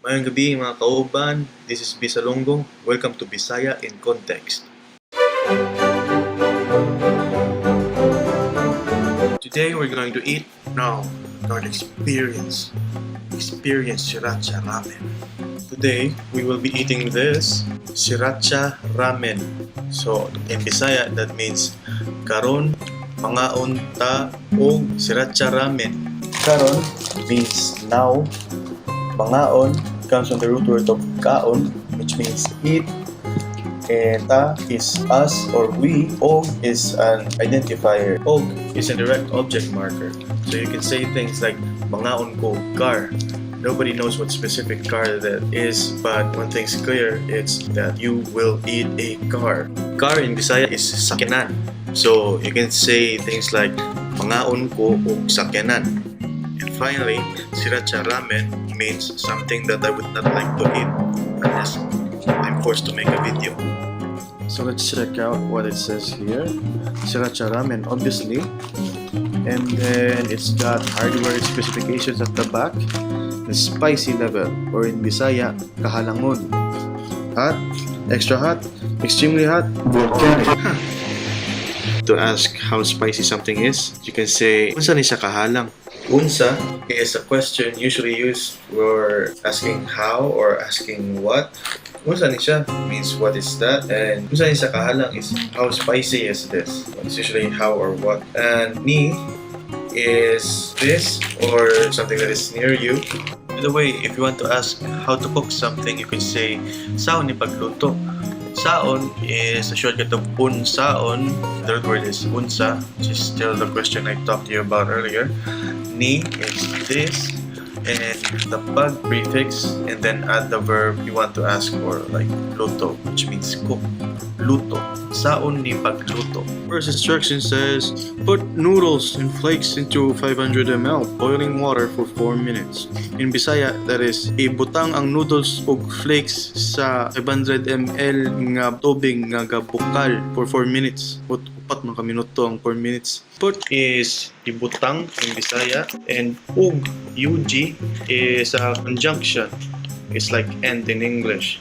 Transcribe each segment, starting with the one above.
Mayang gabi mga kauban, this is BisaLonggo. Welcome to Bisaya in Context. Today we're going to eat, no, not experience Sriracha Ramen. Today we will be eating this Sriracha Ramen. So in Bisaya that means karon mangaon ta og Sriracha Ramen. Karon means now. Mangaon comes from the root word of kaon, which means eat, and ta is us or we. Og is an identifier. Og is a direct object marker. So you can say things like mangaon ko car. Nobody knows what specific car that is, but one thing's clear, it's that you will eat a car. Car in Bisaya is sakyanan. So you can say things like mangaon ko og sakyanan. And finally, Sriracha Ramen means something that I would not like to eat unless I'm forced to make a video. So let's check out what it says here. Sriracha Ramen, obviously. And then it's got hardware specifications at the back. The spicy level, or in Bisaya, kahalangon. Hot, extra hot, extremely hot, volcanic. To ask how spicy something is, you can say, unsa ni siya kahalang? Unsa is a question usually used for asking how or asking what. Unsa ni siya means what is that, and unsa ni siya kahalang is how spicy is this. It's usually how or what. And ni is this or something that is near you. By the way, if you want to ask how to cook something, you can say saon ni pagluto. Saon is a shortcut of unsaon. The third word is unsa, which is still the question I talked to you about earlier. Ni is this, and the pag prefix, and then add the verb you want to ask for, like luto, which means cook. Luto. Saon ni pagluto. First instruction says, put noodles and flakes into 500 ml boiling water for 4 minutes. In Bisaya, that is, ibutang ang noodles ug flakes sa 500 ml nga tubig nga gabukal for 4 minutes. Upat man ka minuto ang 4 minutes. Put is ibutang in Bisaya, and ug, UG, is a conjunction. It's like and in English.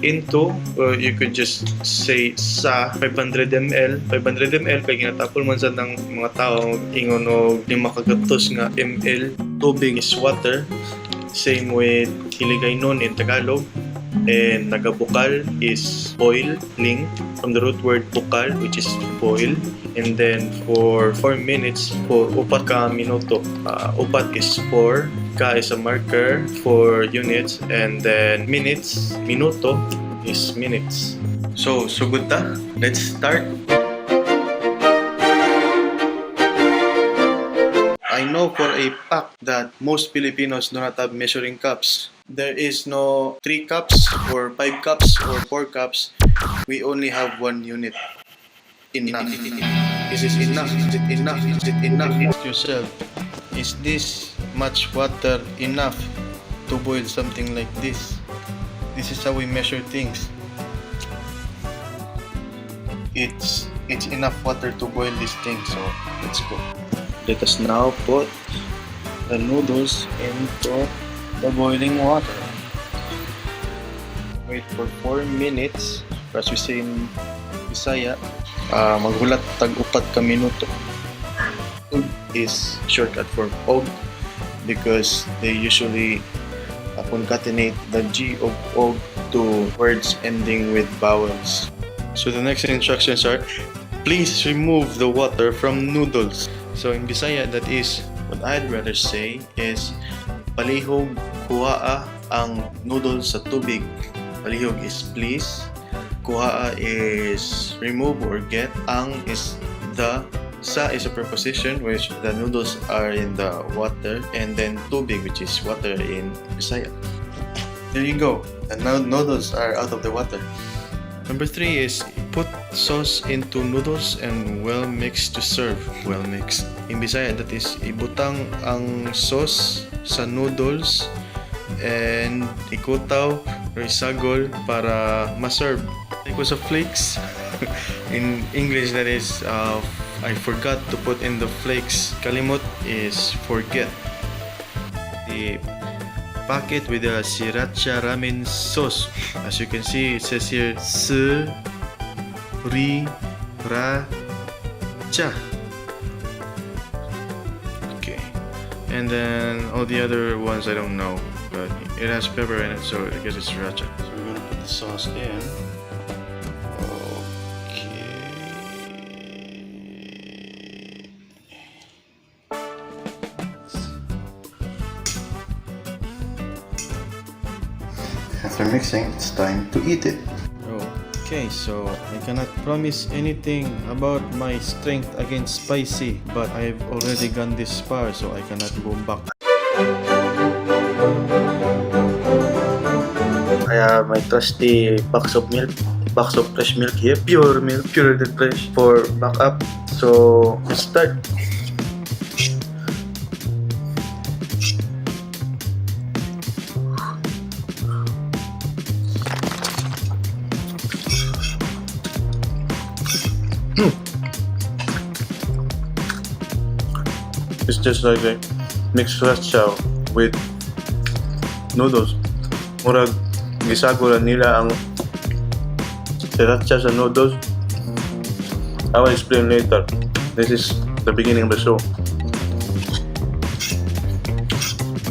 Into, you could just say sa 500 ml. 500 ml kay ginatapol man sa ng mga tao ingon og 5 kagatos nga ml. Tubig is water. Same with hiligaynon in Tagalog. And nagabukal is boiling from the root word bukal, which is boil. And then for 4 minutes, for upat ka minuto. Upat is 4. Ka is a marker for units, and then minutes, minuto is minutes. So good ta? Let's start. I know for a fact that most Filipinos do not have measuring cups. There is no 3 cups or 5 cups or 4 cups. We only have 1 unit. Enough. Is this enough? Is it enough? Is it enough? Ask yourself, is this much water enough to boil something like this? This is how we measure things. It's enough water to boil this thing, so let's go. Let us now put the noodles into the boiling water. Wait for 4 minutes, or as we say in Bisaya, maghulat tag-upat ka minuto. Og is shortcut for og, because they usually concatenate the G of og to words ending with vowels. So the next instructions are, please remove the water from noodles. So in Bisaya, that is, what I'd rather say is, palihog kuhaa ang noodles sa tubig. Palihog is please. Kuhaa is remove or get. Ang is the. Sa is a preposition, which the noodles are in the water, and then tubig, which is water in Bisaya. There you go. The noodles are out of the water. Number 3 is put sauce into noodles and well mix to serve. Well mixed. In Bisaya, that is ibutang ang sauce sa noodles and ikutaw or isagol para ma-serve. Because of flakes. In English, that is I forgot to put in the flakes. Kalimot is forget. The packet with the Sriracha Ramen sauce. As you can see, it says here Sriracha. Okay, and then all the other ones I don't know, but it has pepper in it, so I guess it's Sriracha. So we're gonna put the sauce in. After mixing, it's time to eat it. Okay, so I cannot promise anything about my strength against spicy, but I've already gone this far, so I cannot go back. I have my trusty box of milk, box of fresh milk here, pure milk, pure and fresh for backup. So let's start. It's just like a mixed sriracha with noodles. Murag gisagura nila ang sriracha sa noodles. I will explain later. This is the beginning of the show.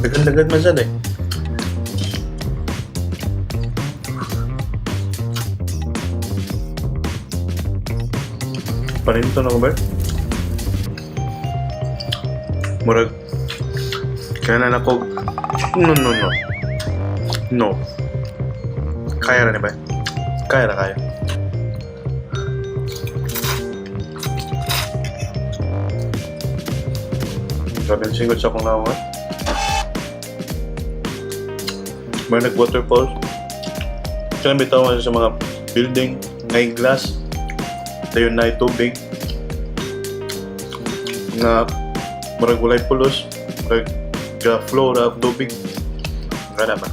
Dagad-dagad man sad eh. Parinto na ko ba? Murag kaya na ako. No. Kaya na ba? Kaya. Grabe ang singot sa akong nawa. May nag-waterfalls. Kaya bitawan sa mga building na glass. Dayon na tubig na murag walay pulos, murag flora of tubig. Gana ba?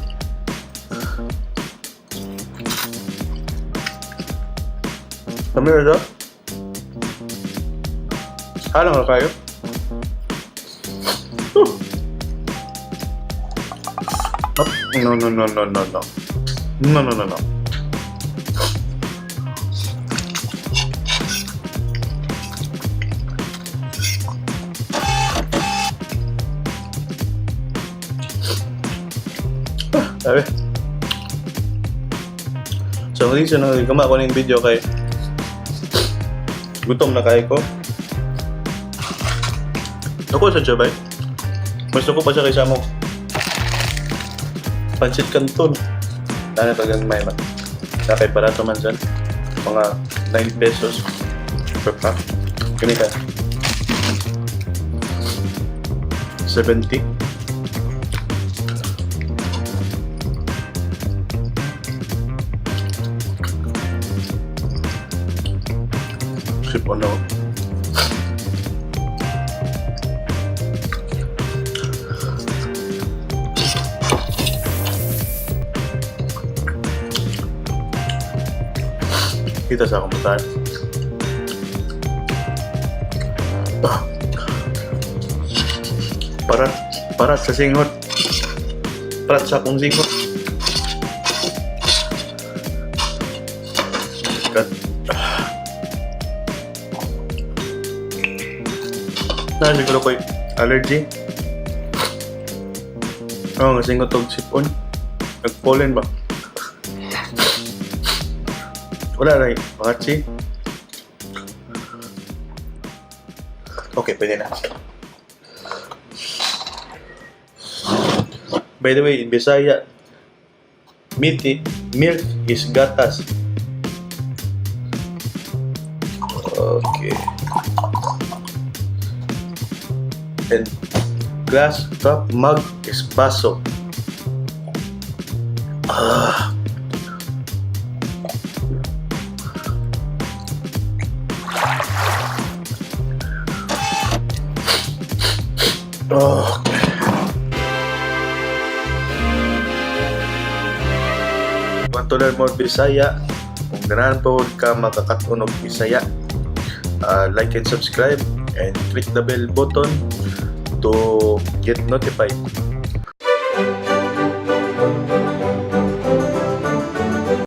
Kami rin daw? Halang na kayo? No. Sabi. So, ang reason na gama ko ng video kay gutom na kayo ko. Ako sa Jabay. Mas ako pa siya kay Samo. Pancit Canton. Dahil tagang may man. Kaya barato man dyan. Mga 9 pesos per pack. Kini ka. 70. Sip on now. Kita sa akong bataan. Parat sa singot. Parat sa akong singot. Na siguro ko'y allergy. Nga singot og sipon. Nag-pollen ba? Wala na yung makatsi. Okay, pwede na. By the way, in Bisaya, milk is gatas. Okay. And glass, cup, mug is baso. Okay. Want to learn more Bisaya? Kung ganahan po ka makakatunog Bisaya, like and subscribe and click the bell button to get notified